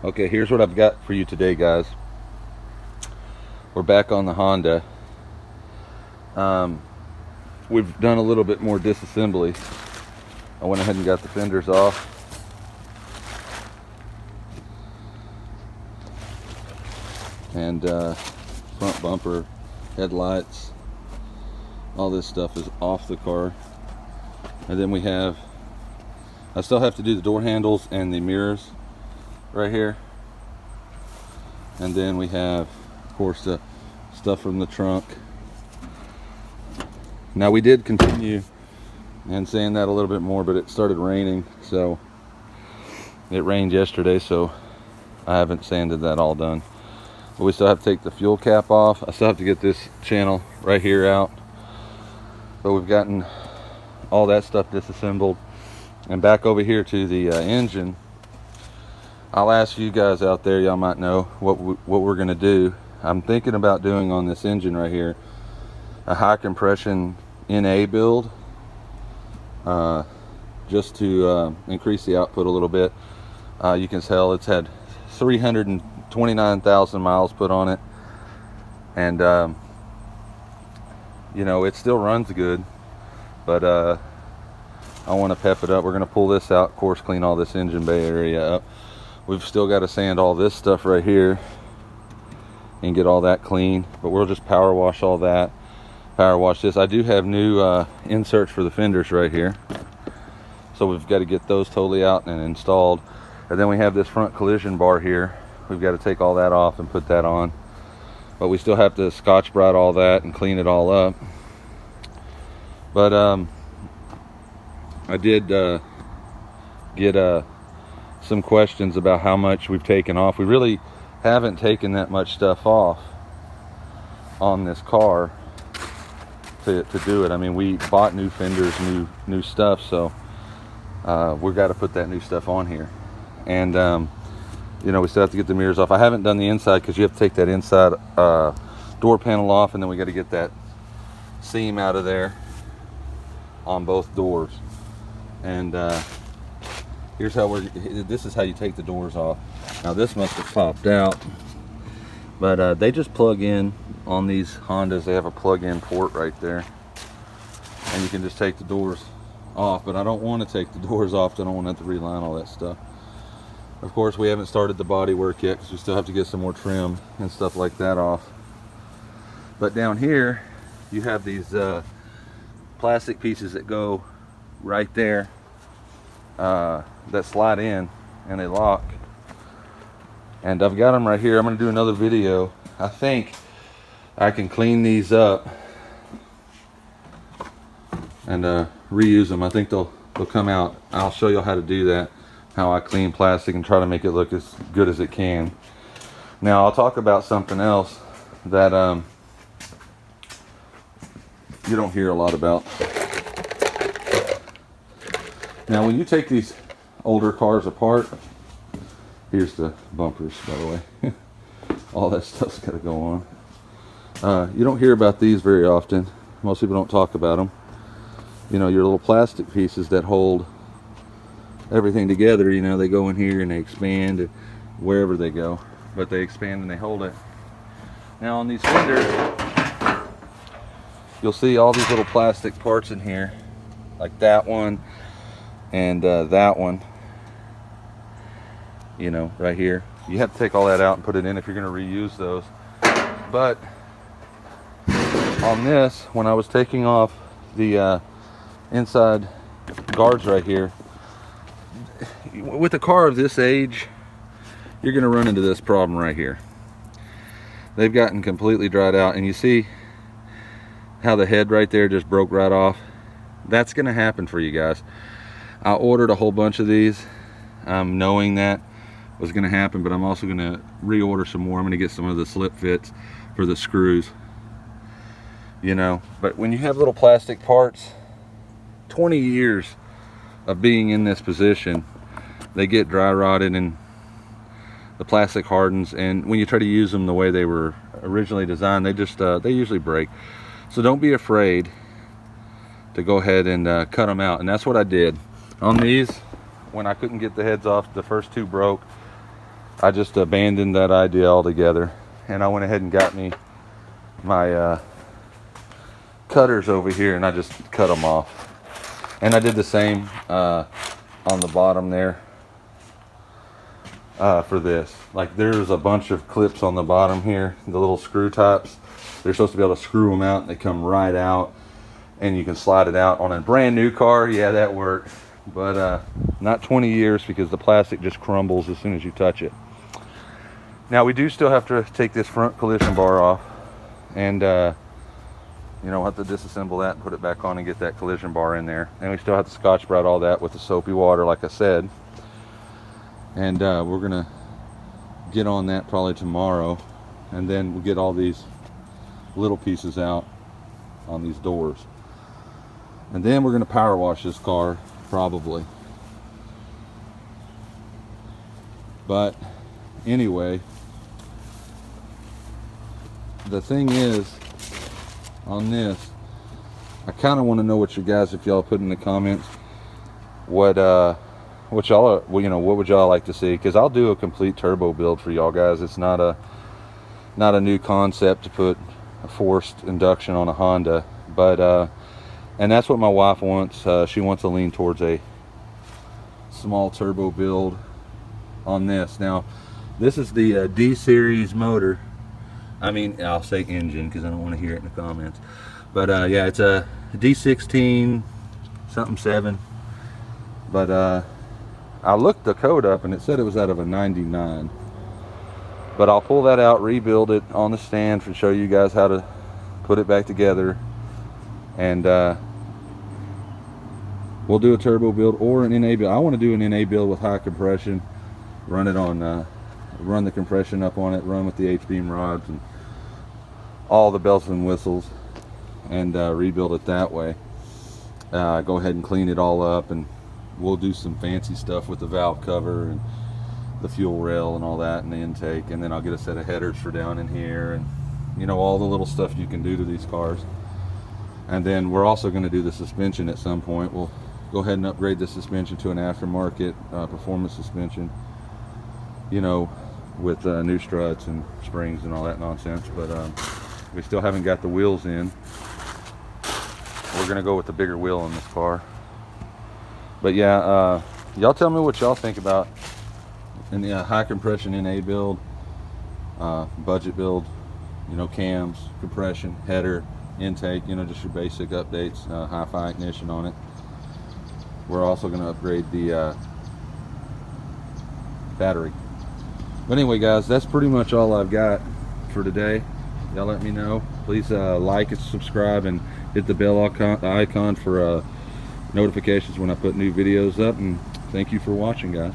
Okay, here's what I've got for you today, guys. We're back on the Honda. We've done a little bit more disassembly. I went ahead and got the fenders off. And front bumper, headlights, all this stuff is off the car. And then I still have to do the door handles and the mirrors right here. And then we have, of course, the stuff from the trunk. Now we did continue and sand that a little bit more, but it started raining, so it rained yesterday, so I haven't sanded that all done. But we still have to take the fuel cap off. I still have to get this channel right here out. But we've gotten all that stuff disassembled. And back over here to the engine. I'll ask you guys out there, y'all might know what we're gonna do. I'm thinking about doing on this engine right here a high compression NA build, just to increase the output a little bit. You can tell it's had 329,000 miles put on it, and you know, it still runs good, but I want to pep it up. We're going to pull this out, of course, clean all this engine bay area up. We've still got to sand all this stuff right here and get all that clean, but we'll just power wash all that, power wash this. I do have new inserts for the fenders right here, so we've got to get those totally out and installed. And then we have this front collision bar here. We've got to take all that off and put that on, but we still have to Scotch-Brite all that and clean it all up. But I did get some questions about how much we've taken off. We really haven't taken that much stuff off on this car to do it. I mean, we bought new fenders, new stuff, so we've got to put that new stuff on here. And you know, we still have to get the mirrors off. I haven't done the inside because you have to take that inside door panel off, and then we got to get that seam out of there on both doors. And here's how this is how you take the doors off. Now this must have popped out, but they just plug in on these Hondas. They have a plug-in port right there, and you can just take the doors off. But I don't want to take the doors off. I don't want to have to reline all that stuff. Of course, we haven't started the body work yet because we still have to get some more trim and stuff like that off. But down here you have these plastic pieces that go right there, that slide in and they lock, and I've got them right here. I'm going to do another video. I think I can clean these up and reuse them. I think they'll come out. I'll show you how to do that, how I clean plastic and try to make it look as good as it can. Now I'll talk about something else that you don't hear a lot about. Now when you take these older cars apart, here's the bumpers, by the way. All that stuff's got to go on. You don't hear about these very often. Most people don't talk about them. You know, your little plastic pieces that hold everything together, you know, they go in here and they expand wherever they go, but they expand and they hold it. Now on these fenders, you'll see all these little plastic parts in here, like that one and that one, you know, right here. You have to take all that out and put it in if you're going to reuse those. But on this, when I was taking off the inside guards right here, with a car of this age, you're going to run into this problem right here. They've gotten completely dried out, and you see how the head right there just broke right off. That's going to happen for you guys. I ordered a whole bunch of these, knowing that was going to happen, but I'm also going to reorder some more. I'm going to get some of the slip fits for the screws, you know. But when you have little plastic parts, 20 years of being in this position, they get dry rotted and the plastic hardens, and when you try to use them the way they were originally designed, they usually break. So don't be afraid to go ahead and cut them out. And that's what I did on these. When I couldn't get the heads off, the first two broke, I just abandoned that idea altogether, and I went ahead and got me my cutters over here, and I just cut them off. And I did the same on the bottom there for this. Like, there's a bunch of clips on the bottom here, the little screw tops. They're supposed to be able to screw them out, and they come right out, and you can slide it out. On a brand new car, yeah, that works, but not 20 years, because the plastic just crumbles as soon as you touch it. Now, we do still have to take this front collision bar off, and you know, we'll have to disassemble that and put it back on and get that collision bar in there. And we still have to Scotch-Brite all that with the soapy water, like I said. And we're gonna get on that probably tomorrow, and then we'll get all these little pieces out on these doors. And then we're gonna power wash this car, probably. But anyway, the thing is, on this, I kind of want to know what you guys, if y'all put in the comments, what y'all, you know, what would y'all like to see? Because I'll do a complete turbo build for y'all guys. It's not a new concept to put a forced induction on a Honda, but and that's what my wife wants. She wants to lean towards a small turbo build on this. Now, this is the D series motor. I mean, I'll say engine because I don't want to hear it in the comments. But yeah, it's a D16 something 7. But I looked the code up and it said it was out of a 99. But I'll pull that out, rebuild it on the stand to show you guys how to put it back together. And we'll do a turbo build or an NA build. I want to do an NA build with high compression. Run it on, run the compression up on it, run with the H-beam rods and all the bells and whistles, and rebuild it that way. Go ahead and clean it all up, and we'll do some fancy stuff with the valve cover and the fuel rail and all that, and the intake. And then I'll get a set of headers for down in here, and you know, all the little stuff you can do to these cars. And then we're also going to do the suspension at some point. We'll go ahead and upgrade the suspension to an aftermarket performance suspension, you know, with new struts and springs and all that nonsense. But we still haven't got the wheels in. We're gonna go with the bigger wheel on this car. But yeah, y'all tell me what y'all think about in the high compression NA build, budget build, you know, cams, compression, header, intake, you know, just your basic updates, hi-fi ignition on it. We're also gonna upgrade the battery. But anyway, guys, that's pretty much all I've got for today. Y'all let me know. Please like and subscribe and hit the bell icon for notifications when I put new videos up. And thank you for watching, guys.